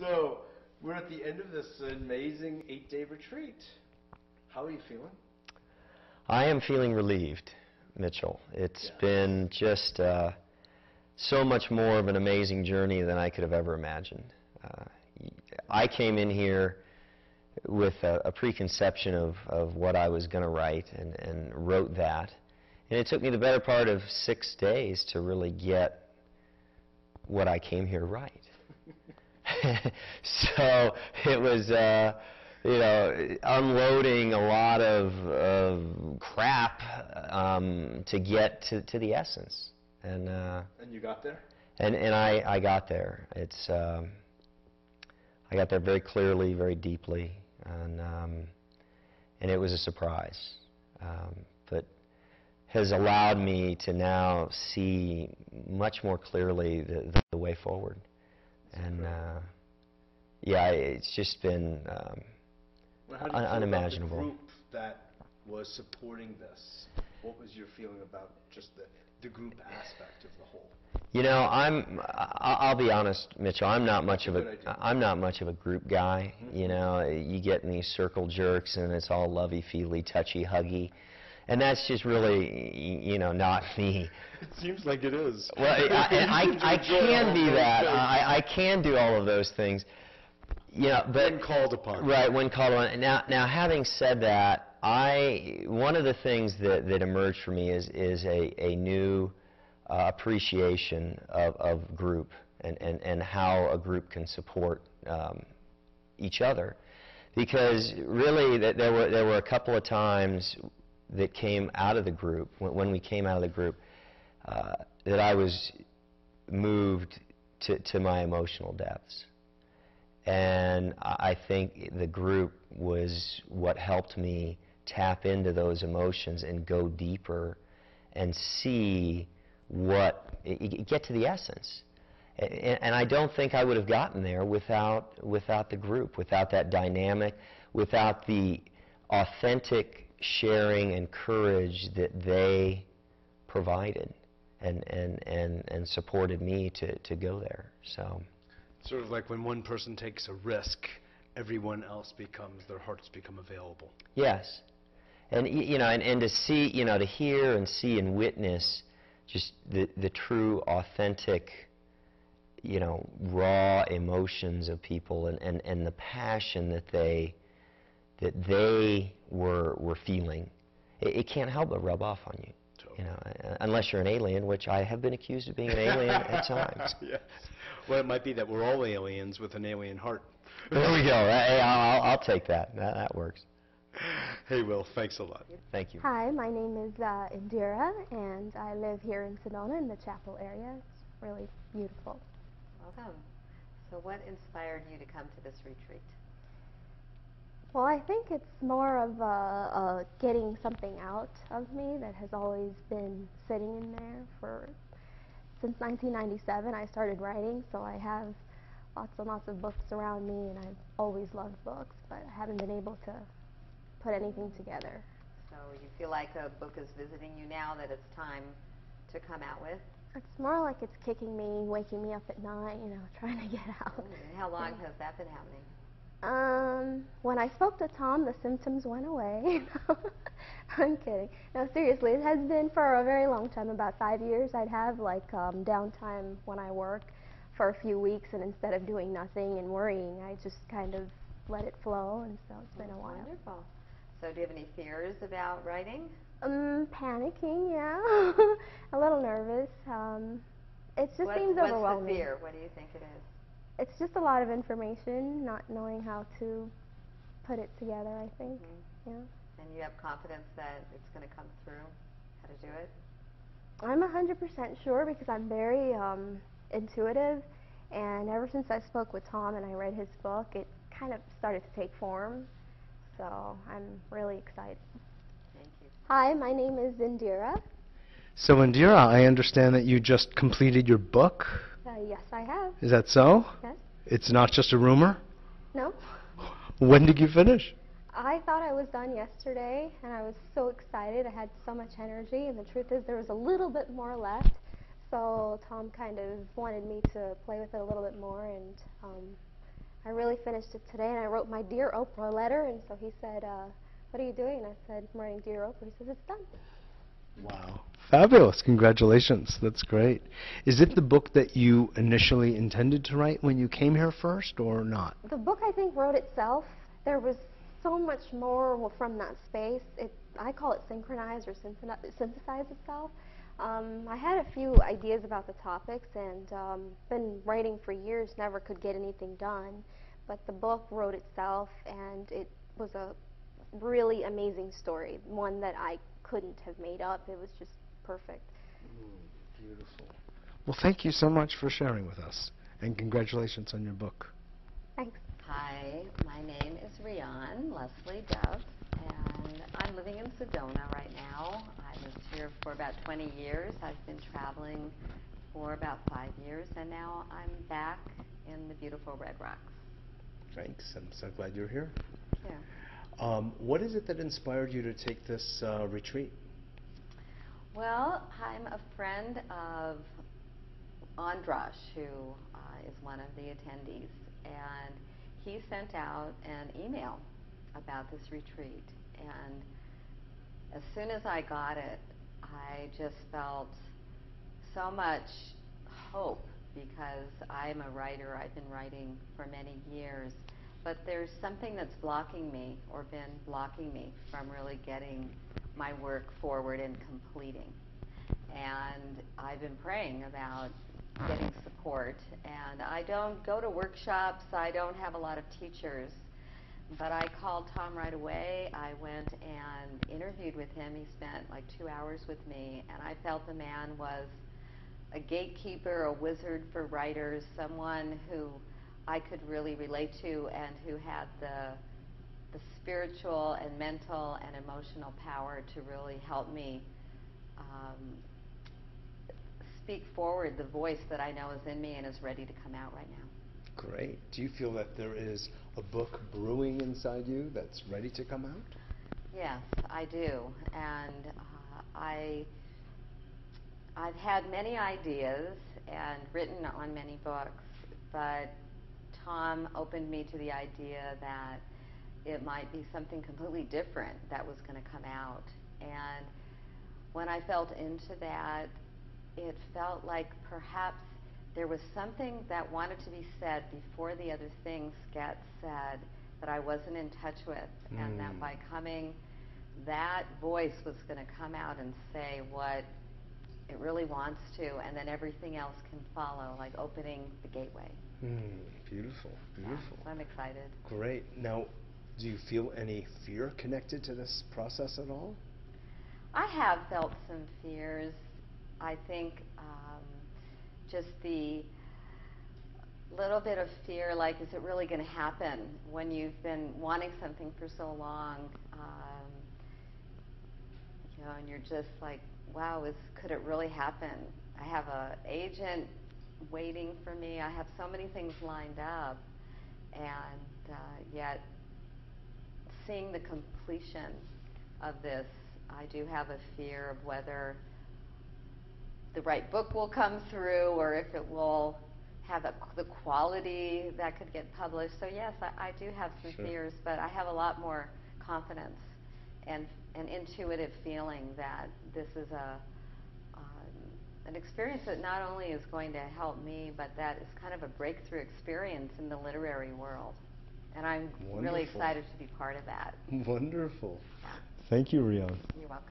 So, we're at the end of this amazing 8-day retreat. How are you feeling? I am feeling relieved, Mitchell. It's been just so much more of an amazing journey than I could have ever imagined. I came in here with a preconception of what I was going to write and wrote that. And it took me the better part of 6 days to really get what I came here to write. So it was, you know, unloading a lot of crap to get to the essence. And you got there? And I got there. It's I got there very clearly, very deeply, and it was a surprise. But has allowed me to now see much more clearly the way forward. And yeah, it's just been unimaginable. How did you feel about the group that was supporting this? What was your feeling about just the group aspect of the whole? You know, I'll be honest, Mitchell. I'm not much of a group guy. Mm-hmm. You know, you get in these circle jerks, and it's all lovey-feely, touchy-huggy. And that's just really, you know, not me. It seems like it is. Well, I can be that. I can do all of those things. Yeah, but when called upon. Right, when called upon. Now, having said that, one of the things that emerged for me is a new appreciation of group and how a group can support each other. Because really, there were a couple of times that came out of the group, when we came out of the group, that I was moved to my emotional depths. And I think the group was what helped me tap into those emotions and go deeper and see get to the essence. And I don't think I would have gotten there without the group, without that dynamic, without the authentic sharing and courage that they provided and supported me to go there. So sort of like when one person takes a risk, everyone else their hearts become available. Yes. And you know, and to see, you know, to hear and see and witness just the true authentic, you know, raw emotions of people and the passion that they were feeling, it can't help but rub off on you. Totally. You know, unless you're an alien, which I have been accused of being an alien at times. Yes. Well, it might be that we're all aliens with an alien heart. There we go. Hey, I'll take that. That works. Hey, Will, thanks a lot. Thank you. Hi, my name is Indira, and I live here in Sedona in the Chapel area. It's really beautiful. Welcome. So what inspired you to come to this retreat? Well, I think it's more of getting something out of me that has always been sitting in there since 1997. I started writing, so I have lots and lots of books around me, and I've always loved books, but I haven't been able to put anything together. So you feel like a book is visiting you now that it's time to come out with? It's more like it's kicking me, waking me up at night, you know, trying to get out. And how long has that been happening? When I spoke to Tom, the symptoms went away. I'm kidding. No, seriously, it has been for a very long time, about 5 years. I'd have like downtime when I work for a few weeks, and instead of doing nothing and worrying, I just kind of let it flow, and so it's been a while. Wonderful. So do you have any fears about writing? Panicking, yeah. A little nervous. It just seems overwhelming. What's the fear? What do you think it is? It's just a lot of information, not knowing how to put it together, I think. Mm-hmm. Yeah. And you have confidence that it's going to come through, how to do it? I'm 100% sure because I'm very intuitive, and ever since I spoke with Tom and I read his book, it kind of started to take form. So I'm really excited. Thank you. Hi, my name is Indira. So Indira, I understand that you just completed your book. Yes, I have. Is that so? Yes. It's not just a rumor? No. When did you finish? I thought I was done yesterday, and I was so excited. I had so much energy, and the truth is there was a little bit more left. So Tom kind of wanted me to play with it a little bit more, and I really finished it today, and I wrote my Dear Oprah letter, and so he said, what are you doing? And I said, I'm writing Dear Oprah. He says, it's done. Wow. Fabulous. Congratulations. That's great. Is it the book that you initially intended to write when you came here first, or not? The book, I think, wrote itself. There was so much more from that space. I call it synchronize or synthesize itself. I had a few ideas about the topics and been writing for years, never could get anything done. But the book wrote itself, and it was a really amazing story, one that I couldn't have made up. It was just perfect. Beautiful. Well, thank you so much for sharing with us, and congratulations on your book. Thanks. Hi, my name is Rian Leslie Dove, and I'm living in Sedona right now. I lived here for about 20 years. I've been traveling for about 5 years, and now I'm back in the beautiful Red Rocks. Thanks. I'm so glad you're here. Yeah. What is it that inspired you to take this retreat? Well, I'm a friend of Andras, who is one of the attendees, and he sent out an email about this retreat. And as soon as I got it, I just felt so much hope, because I'm a writer. I've been writing for many years, but there's something that's blocking me, or been blocking me, from really getting my work forward and completing. And I've been praying about getting support, and I don't go to workshops, I don't have a lot of teachers, but I called Tom right away. I went and interviewed with him. He spent like 2 hours with me, and I felt the man was a gatekeeper, a wizard for writers, someone who I could really relate to, and who had the spiritual and mental and emotional power to really help me speak forward the voice that I know is in me and is ready to come out right now. Great. Do you feel that there is a book brewing inside you that's ready to come out? Yes, I do. And I've had many ideas and written on many books, but Tom opened me to the idea that it might be something completely different that was going to come out. And when I felt into that, it felt like perhaps there was something that wanted to be said before the other things get said that I wasn't in touch with, and that by coming, that voice was going to come out and say what it really wants to, and then everything else can follow, like opening the gateway. Beautiful, beautiful. Yeah, so I'm excited. Great. Now, do you feel any fear connected to this process at all? I have felt some fears. I think just the little bit of fear, like, is it really going to happen when you've been wanting something for so long? You know, and you're just like, wow, could it really happen? I have an agent waiting for me. I have so many things lined up, and yet seeing the completion of this, I do have a fear of whether the right book will come through, or if it will have the quality that could get published. So yes, I do have some fears, but I have a lot more confidence and an intuitive feeling that this is an experience that not only is going to help me, but that is kind of a breakthrough experience in the literary world. And I'm really excited to be part of that. Wonderful. Yeah. Thank you, Rian. You're welcome.